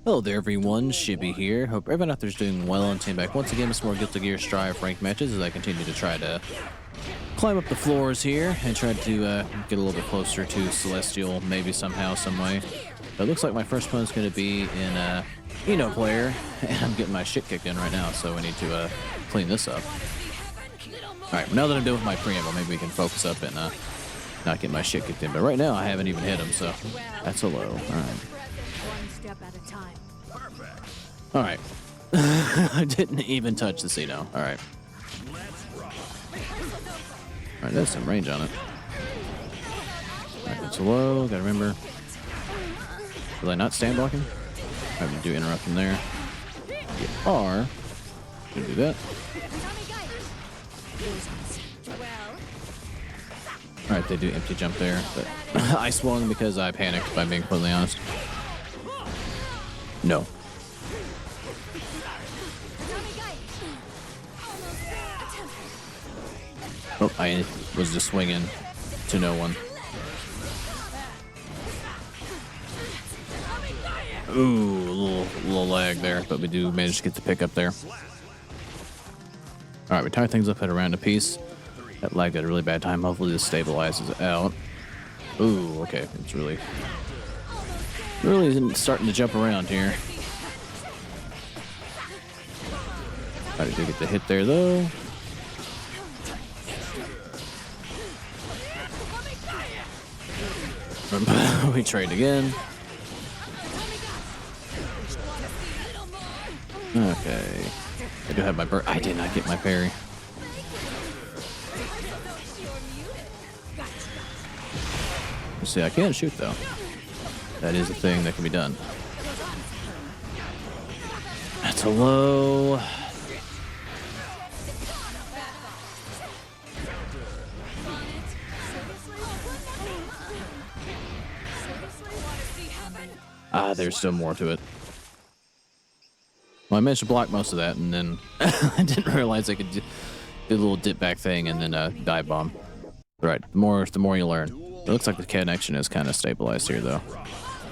Hello there everyone, Shibby here. Hope everyone out there's doing well and came back once again with some more Guilty Gear Strive ranked matches as I continue to try to climb up the floors here and try to get a little bit closer to Celestial, maybe somehow, some way. But it looks like my first opponent's going to be in Eno player, and I'm getting my shit kicked in right now, so we need to clean this up. Alright, now that I'm done with my preamble, maybe we can focus up and not get my shit kicked in. But right now I haven't even hit him, so that's a low. Alright. Alright. I didn't even touch the Cino. Alright. Alright, there's some range on it. Alright, that's a low. Gotta remember. Will I not stand blocking? I'm gonna do interrupt from there. Get R. Gonna do that. Alright, they do empty jump there, but I swung because I panicked, if I'm being completely honest. No. Oh, I was just swinging to no one. Ooh, a little lag there, but we do manage to get the pick up there. Alright, we tie things up at around a piece. That lagged at a really bad time. Hopefully this stabilizes out. Ooh, okay. It's really starting to jump around here. I did get the hit there, though. We trade again. Okay. I do have my I did not get my parry. Let's see, I can shoot, though. That is a thing that can be done. That's a low. Ah, there's still more to it. Well, I managed to block most of that, and then I didn't realize I could do a little dip back thing and then dive bomb. Right, the more you learn. It looks like the connection is kind of stabilized here, though,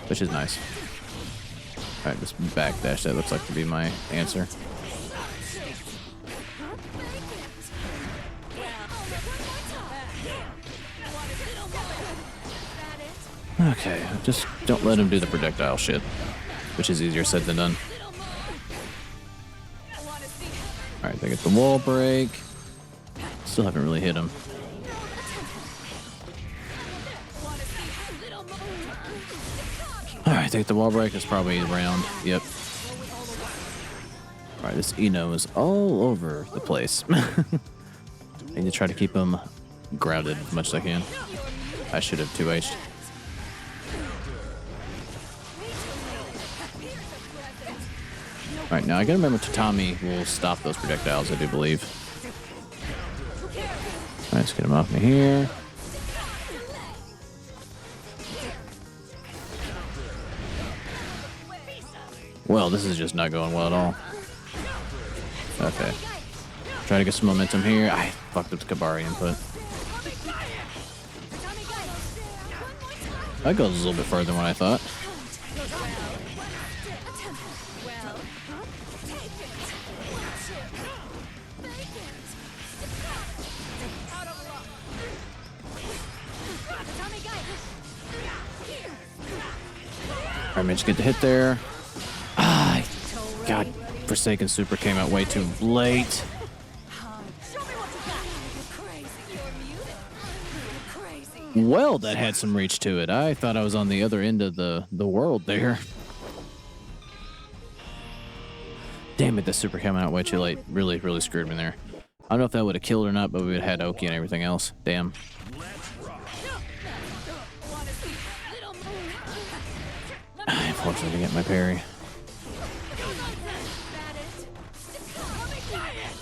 which is nice. All right, just backdash. That looks like to be my answer. Okay, just don't let him do the projectile shit, which is easier said than done. Alright, they get the wall break. Still haven't really hit him. Alright, take the wall break. It's probably around. Yep. Alright, this Eno is all over the place. I need to try to keep him grounded as much as I can. I should have 2H'd. Alright, now I gotta remember Tatami will stop those projectiles, I do believe. Alright, let's get him off me here. Well, this is just not going well at all. Okay. Try to get some momentum here. I fucked up the Kabari input. That goes a little bit further than what I thought. I managed to get the hit there. Ah, God, Forsaken Super came out way too late. Well, that had some reach to it. I thought I was on the other end of the world there. Damn it, the Super came out way too late. Really, really screwed me there. I don't know if that would have killed or not, but we would have had Oki and everything else. Damn. Unfortunately, to get my parry.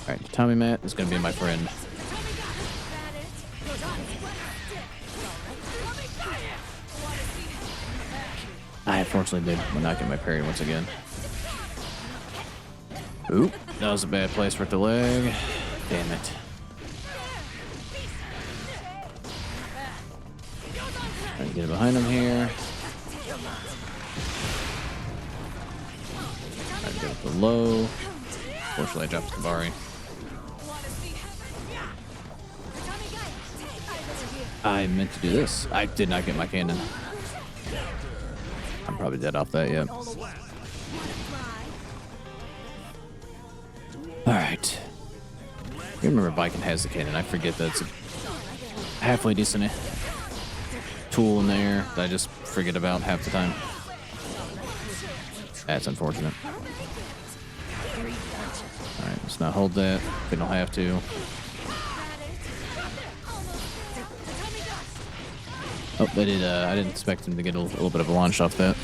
Alright, Tommy Matt is going to be my friend. I unfortunately did not get my parry once again. Oop, that was a bad place for it to lag. Damn it. Trying to get behind him here. up the low. Fortunately, I dropped the Bari. I meant to do this. I did not get my cannon. I'm probably dead off that yet. Alright. You remember baiken has the cannon. I forget that's a halfway decent tool in there that I just forget about half the time. That's unfortunate. Alright, let's not hold that. We don't have to. Oh, they did. I didn't expect him to get a little bit of a launch off that.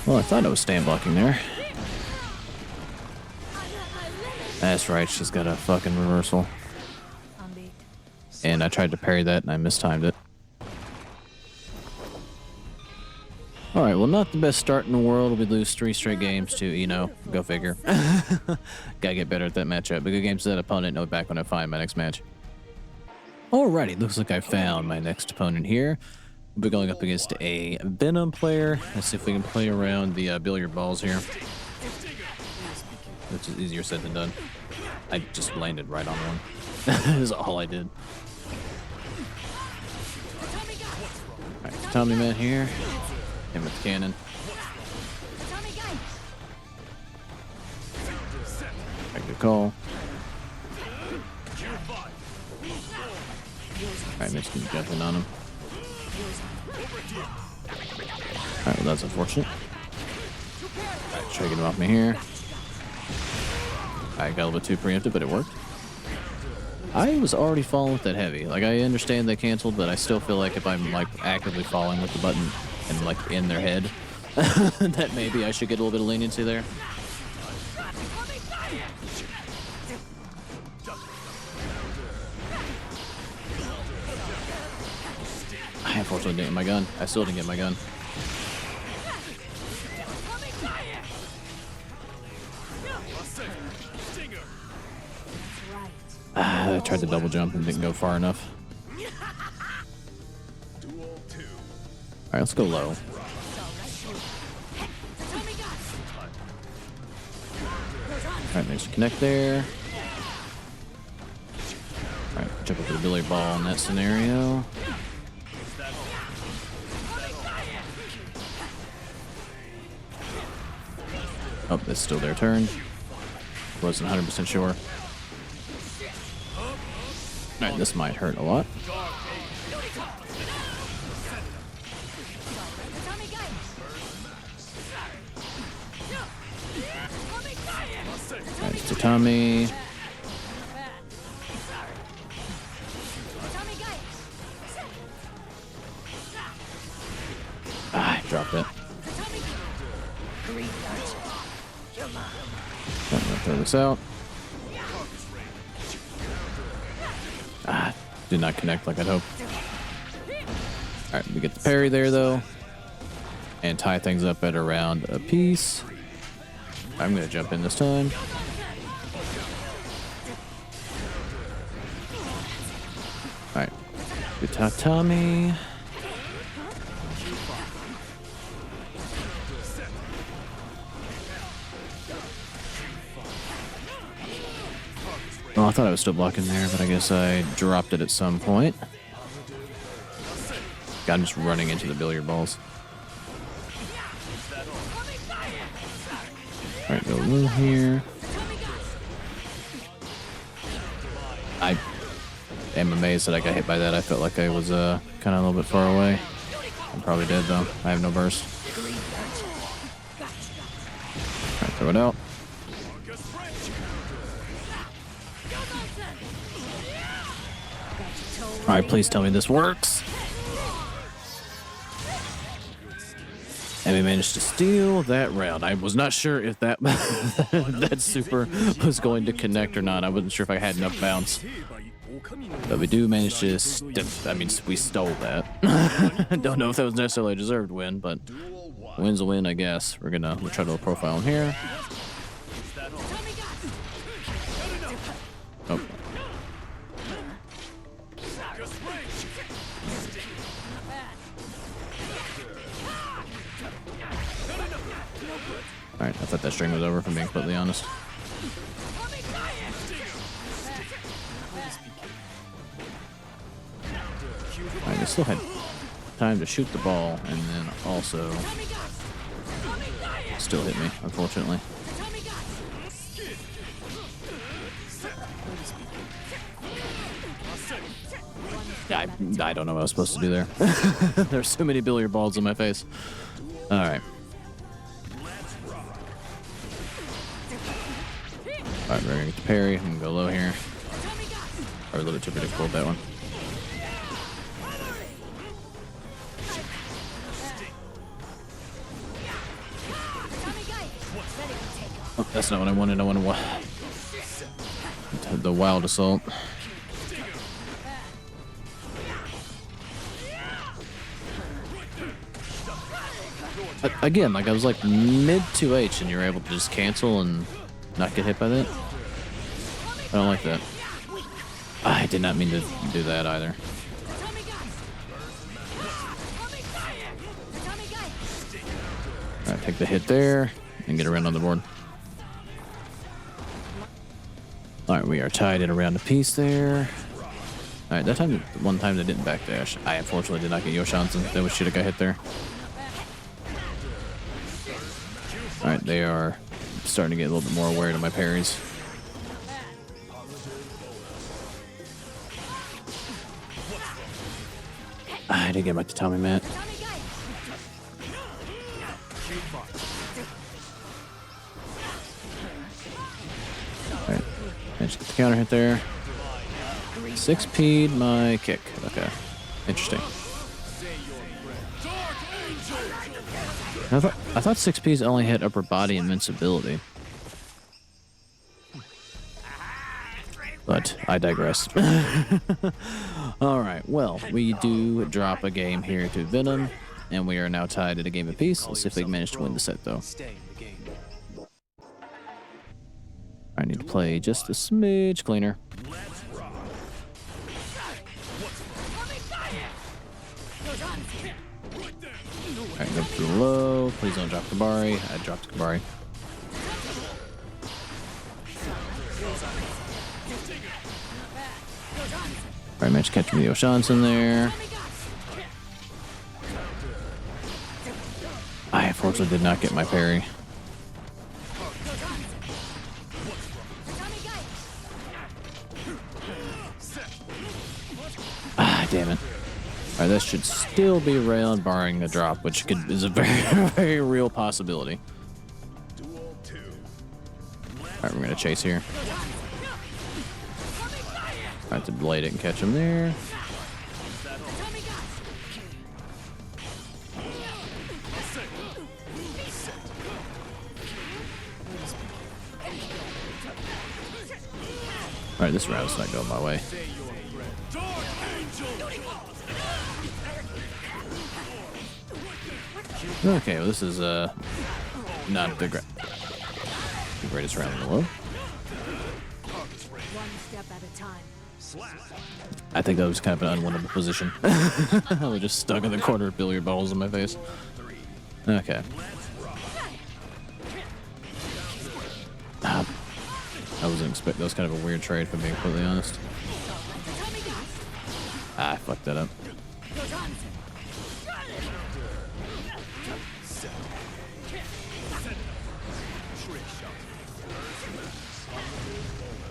Well, I thought I was stand blocking there. That's right, she's got a fucking reversal. And I tried to parry that and I mistimed it. Alright, well, not the best start in the world. We lose 3 straight games to, you know, go figure. Gotta get better at that matchup. But good games to that opponent. Know back when I find my next match. Alrighty, looks like I found my next opponent here. We'll be going up against a Venom player. Let's see if we can play around the billiard balls here. Which is easier said than done. I just landed right on one. That is all I did. Alright, Tommy man here. Him with the cannon. Alright, good call. Alright, Mitch can jump in on him. Alright, well that's unfortunate. Alright, try to get him off me here. I got a little bit too preemptive, but it worked. I was already falling with that heavy. Like, I understand they canceled, but I still feel like if I'm, like, actively falling with the button and, like, in their head, that maybe I should get a little bit of leniency there. I unfortunately didn't get my gun. I still didn't get my gun. I tried to double jump and didn't go far enough. Alright, let's go low. Alright, managed to connect there. Alright, jump up to the billiard ball in that scenario. Oh, it's still their turn. Wasn't 100% sure. Alright, this might hurt a lot. Alright, to Tommy. Ah, I dropped it. I'm gonna throw this out. Ah, did not connect like I'd hoped. Alright, we get the parry there though. And tie things up at around a piece. I'm gonna jump in this time. Alright. Good tatami. Well, I thought I was still blocking there, but I guess I dropped it at some point. God, I'm just running into the billiard balls. Alright, go low here. I am amazed that I got hit by that. I felt like I was kind of a little bit far away. I'm probably dead though. I have no burst. Alright, throw it out. Alright, please tell me this works. And we managed to steal that round. I was not sure if that that super was going to connect or not. I wasn't sure if I had enough bounce. But we do manage to, I mean, we stole that. Don't know if that was necessarily a deserved win, but win's a win, I guess. We'll try to profile him here. Oh. Alright, I thought that string was over, if I'm being completely honest. Alright, they still had time to shoot the ball and then also still hit me, unfortunately. I don't know what I was supposed to do there. There's too many billiard balls in my face. Alright. Alright, we're gonna get the parry. I'm gonna go low here. Or a little bit too predictable with that one. Oh, that's not what I wanted. I wanted the wild assault. Again, like I was like mid 2H and you're able to just cancel and not get hit by that. I don't like that. I did not mean to do that either. Alright, take the hit there and get around on the board. Alright, we are tied at around a piece there. Alright, that time, one time they didn't backdash. I unfortunately did not get Yoshansen. That should have got hit there. Alright, they are starting to get a little bit more aware to my parries. I didn't get my tatami mat. Alright, managed to get the counter hit there. 6P'd my kick. Okay, interesting. I thought 6Ps only hit upper body invincibility. But I digress. Alright, well, we do drop a game here to Venom, and we are now tied at a game apiece. Let's see if we can manage to win the set, though. I need to play just a smidge cleaner. Alright, go for the low. Please don't drop Kabari. I dropped Kabari. Alright, managed to catch me the Yoshansen there. I unfortunately did not get my parry. Ah, damn it. Alright, that should still be around, barring a drop, which is a very, very real possibility. Alright, we're gonna chase here. Alright, the blade didn't catch him there. Alright, this round's not going my way. Okay, well this is not the greatest round in the world. I think that was kind of an unwinnable position. I was just stuck in the corner with billiard balls in my face. Okay. I wasn't expecting. That was kind of a weird trade, if I'm being completely honest. I fucked that up.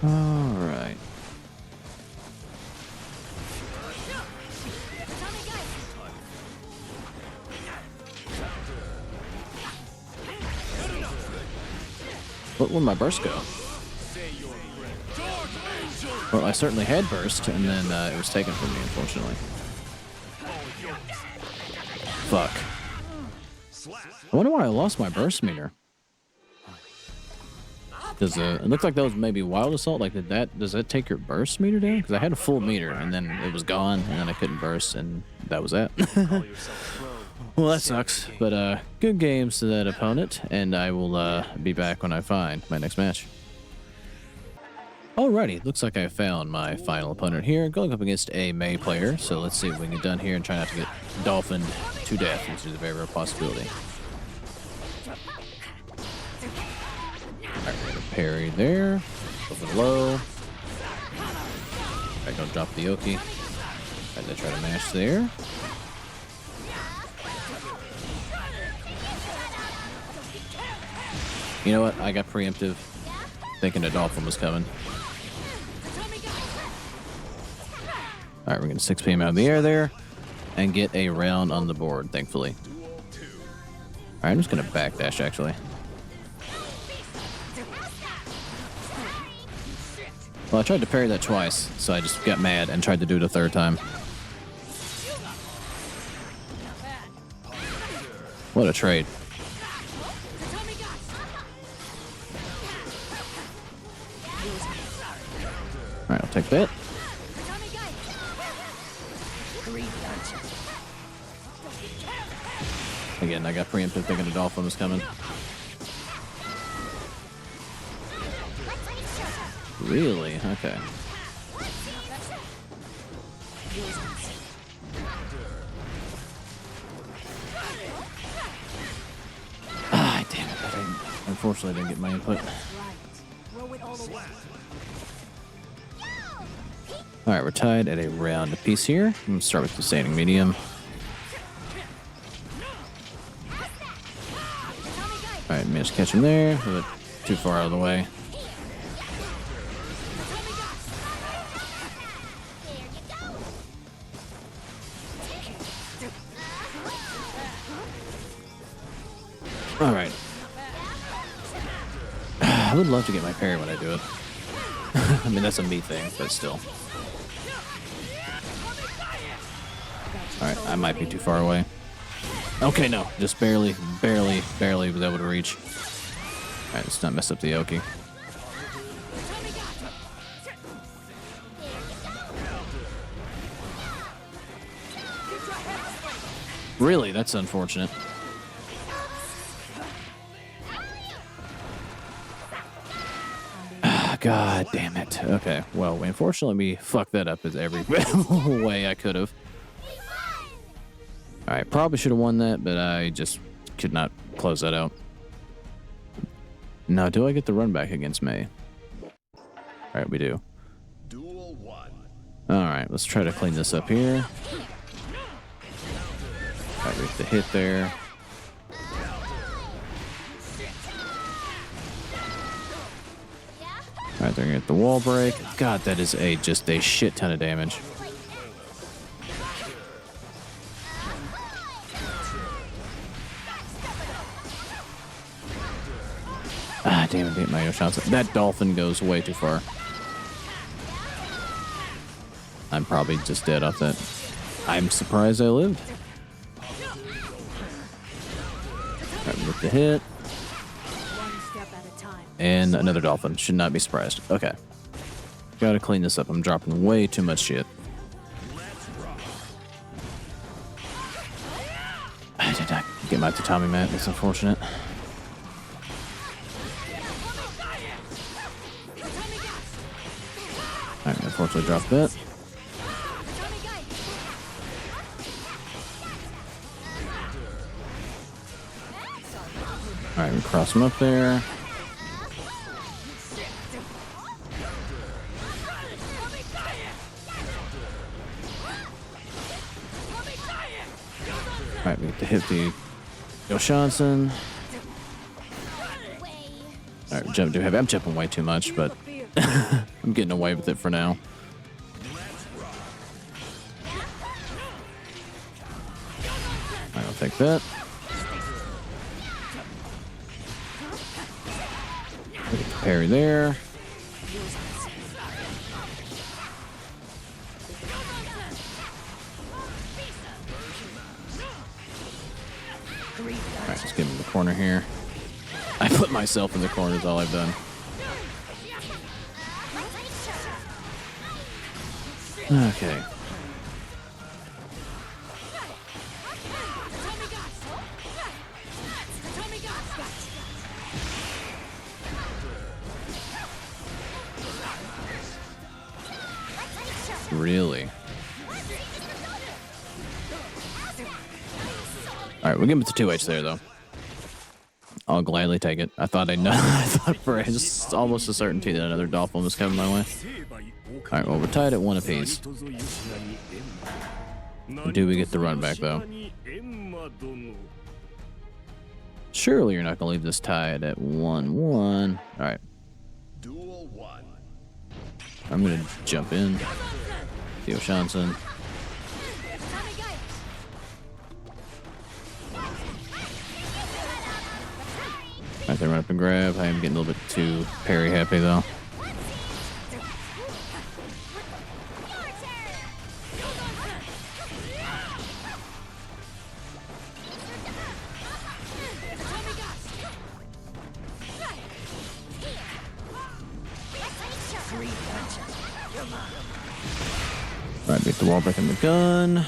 All right. Where'd my burst go? Well, I certainly had burst, and then it was taken from me, unfortunately. Fuck. I wonder why I lost my burst meter. Does it looked like that was maybe wild assault? Like, does that take your burst meter down? Because I had a full meter, and then it was gone, and then I couldn't burst, and that was that. Well, that sucks. But good games to that opponent, and I will be back when I find my next match. Alrighty, looks like I found my final opponent here, going up against a Mei player. So let's see if we can get done here and try not to get dolphined to death, which is a very real possibility. parry there. Over low. Alright, don't drop the Oki. Alright, they try to mash there. You know what? I got preemptive, thinking a dolphin was coming. Alright, we're going to 6 PM out of the air there and get a round on the board, thankfully. Alright, I'm just going to backdash, actually. Well, I tried to parry that twice, so I just got mad and tried to do it a third time. What a trade. Alright, I'll take that. Again, I got preemptive thinking a dolphin was coming. Really? Okay. Ah, damn it. Unfortunately, I didn't get my input. Alright, we're tied at a round apiece here. I'm going to start with the standing medium. Alright, managed to catch him there, but too far out of the way. Alright. I would love to get my parry when I do it. I mean, that's a me thing, but still. Alright, I might be too far away. Okay, no. Just barely was able to reach. Alright, let's not mess up the Oki. Really? That's unfortunate. God damn it. Okay, well, unfortunately, we fucked that up as every way I could have. Alright, probably should have won that, but I just could not close that out. Now, do I get the run back against May? Alright, we do. Alright, let's try to clean this up here. Alright, we have to hit there. Alright, they're gonna get the wall break. God, that is just a shit ton of damage. Ah, damn it, hit my shots. That dolphin goes way too far. I'm probably just dead off that. I'm surprised I lived. Alright, with the hit. And another dolphin. Should not be surprised. Okay. Gotta clean this up. I'm dropping way too much shit. I did not get my tatami mat. That's unfortunate. Alright, unfortunately dropped that. Alright, we cross him up there. Alright, we have to hit the Yoshansen. Alright, jump too heavy. I'm jumping way too much, but I'm getting away with it for now. Alright, I'll take that. Parry there. Alright, just get in the corner here. I put myself in the corner is all I've done. Okay. Really? Alright, we'll give him to 2H there, though. I'll gladly take it. I thought I know. I thought for it's almost a certainty that another dolphin was coming my way. All right, well, we're tied at 1 apiece. Do we get the run back, though? Surely you're not going to leave this tied at 1-1. All right. I'm going to jump in. Theo Shanson. All right, they run up and grab. I am getting a little bit too parry happy, though. Alright, beat the wall back in the gun.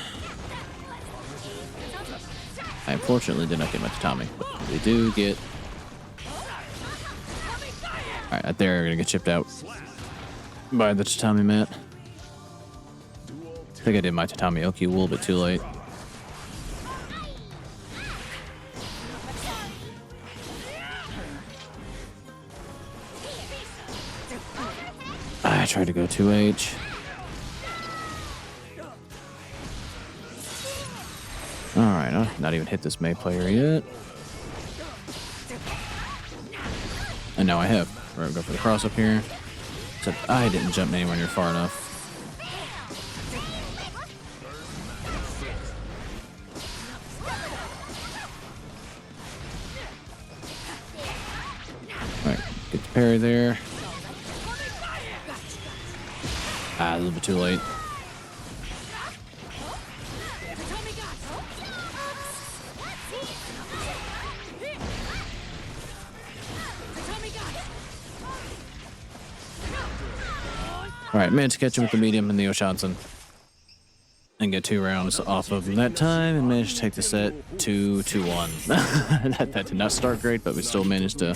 I unfortunately did not get my tatami, but we do get... Alright, they're gonna get chipped out by the tatami mat. I think I did my tatami oki a little bit too late. I tried to go 2H. Alright, I'll not even hit this May player yet. And now I have. We're gonna go for the cross up here. Except I didn't jump anywhere near far enough. Alright, get the parry there. Ah, a little bit too late. Alright, managed to catch him with the medium and the Oshansen. And get 2 rounds off of him that time and managed to take the set 2-1. that did not start great, but we still managed to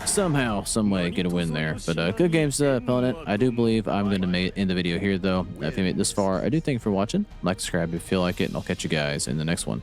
somehow, some way get a win there. But good games, opponent. I do believe I'm going to end the video here, though. If you made it this far, I do thank you for watching. Like, subscribe if you feel like it, and I'll catch you guys in the next one.